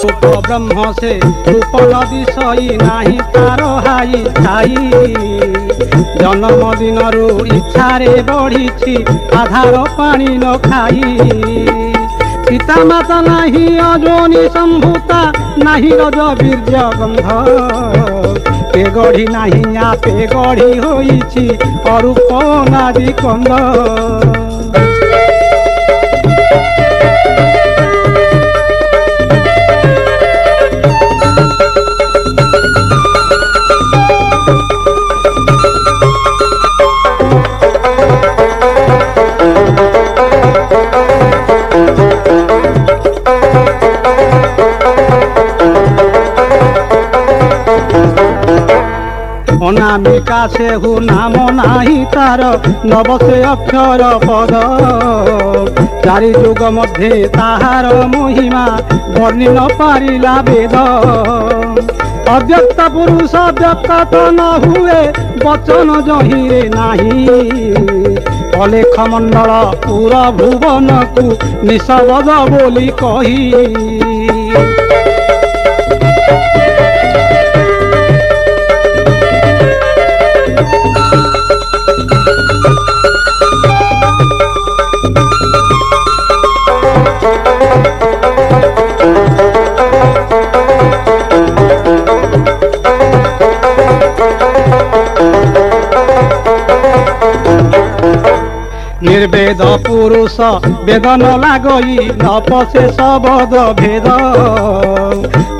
रूप ब्रह्म से रूप नदिशई नाही तार हाई छाई जन्मदिन इच्छारे बढ़ी आधार पानी न खाई पिता माता नाही अजोनी संभूता नाही रज बीर्ज गंध पे गढ़ी नाही आपे गढ़ी होईछि अरूप नादी कंद अनामिका से हु नाम नाही तार नव से अक्षर पद चारि जुग मध्य ताहार महिमा वर्णि न पारिला वेद अव्यक्त पुरुष व्यक्त तो न हुए वचन जहिरे नाही अलेख मंडल पूरा भुवन को निशबद बोली कही निर्वेद पुरुष वेद न लागई न पसे शबद भेद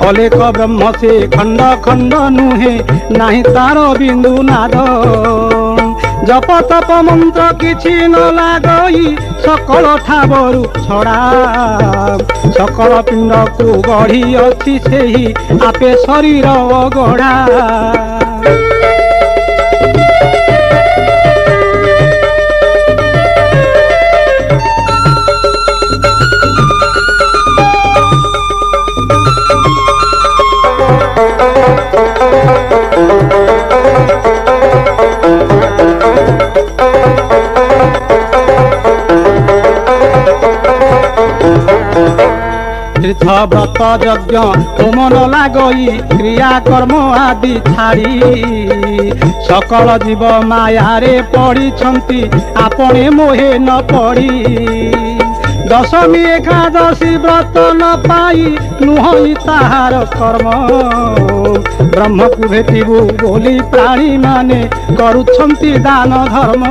अलेख ब्रह्म से खंड खंड नुहे नाही तार बिंदु नाद जप तप मंत्र किछि न लागई सकल ठावरु छड़ा सकल पिंड को गढ़ी अछि सेही आपे शरीर गढ़ा तीर्थ व्रत यज्ञ होम न लागई क्रिया कर्म आदि छाड़ी सकल जीव मायारे पड़ी आपणे मोहे न पड़ी दशमी एकादशी व्रत न पाई नुहई ताहार कर्म ब्रह्म को भेटिबु बोली प्राणी माने करुछंती दान धर्म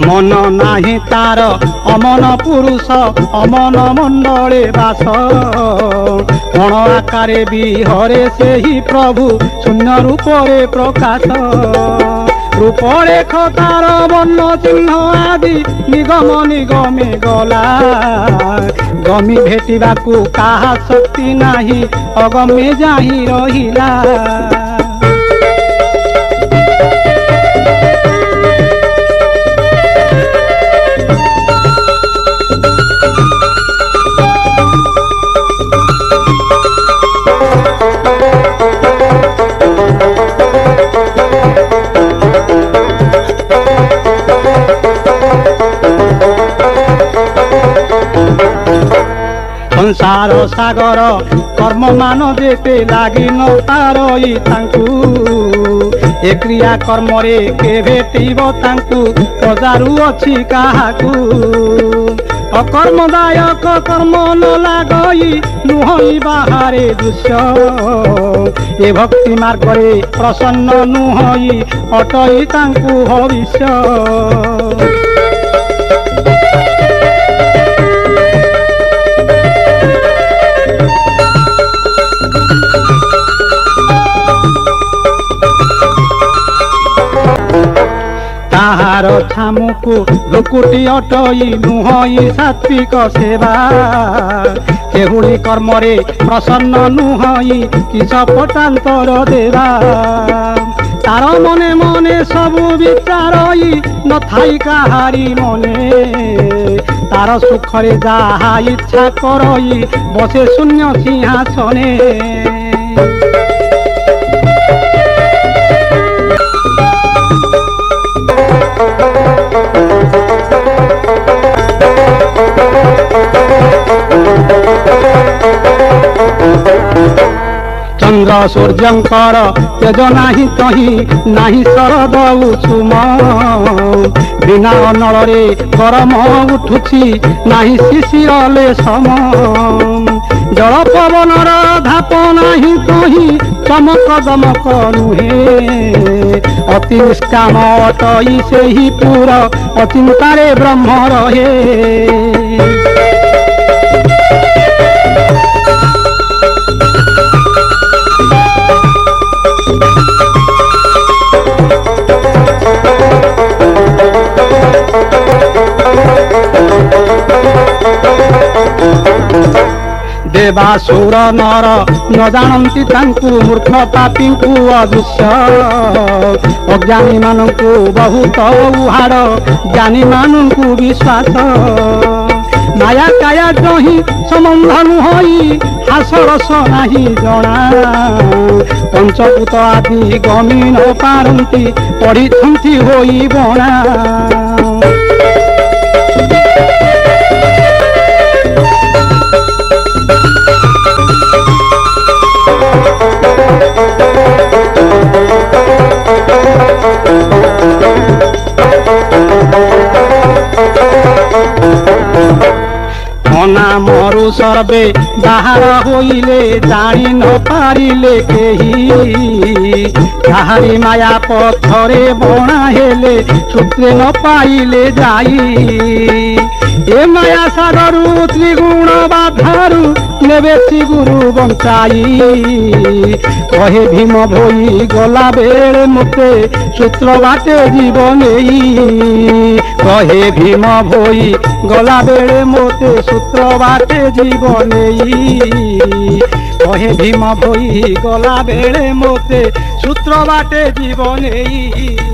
मन नाही तार अमन पुरुष अमन मंडले वास कोण आकारे विहरे से ही प्रभु शून्य रूपरे प्रकाश रूपरे खतार वर्ण चिन्ह आदि निगम निगमे गला गमी भेटिबाकू काहा शक्ति नाही अगमे जाहि रहिला संसार सागर कर्म मान जेते लागी न तारई तांकू ए क्रिया कर्म रे के भेटिब तांकू पजारु अछि काहाकू अकर्मदायक कर्म न लागई नुहई बाहारे दृश्य ए भक्ति मार्ग रे प्रसन्न नुहई अटई तांकू भविष्य ताहार छामुकु लुकुटी अटई नुहई सात्विक सेवा केहुड़ी कर्मरे प्रसन्न नुहई किस पटांतर देवा तार मने मने सबु विचार न थाई काहारी मने तार सुखरे जहा इच्छा करई बसे शून्य सिंहासने चंद्र सूर्यंकर तेज नाही तही नाही शरद उछुम बिना अनଳରେ गरम उठुछि नाही शिशिरले सम जल पवनर धाप नाही तही चमक दमक नुहे अति निष्काम अटई सेहि पुर अचिंतारे ब्रह्म रहे देवासुर नर न जानती तांकु मूर्ख पापींकु अदृश्य अज्ञानी मानंकु बहुत उहाड़ ज्ञानी मानंकु विश्वास माया काया जही संबंध नुहई हासरस नाही जना पंचभूत आदि गमी न पारंती पढ़ी होई बणा मना मरु सर्वे बाहर होइले जानी न पारिले केही काहारी माया पथरे बणा हेले सूत्रे न पाइले जाई ए माया सागरु त्रिगुण बाधारु नेबे श्री गुरु बंचाई कहे भीम भोई गला बेले मते सूत्र बाटे जीवन कहे भीम भोई गला बेले मते सूत्र बाटे जीवन कहे भीम भोई गला बेले मते सूत्र बाटे जीवन।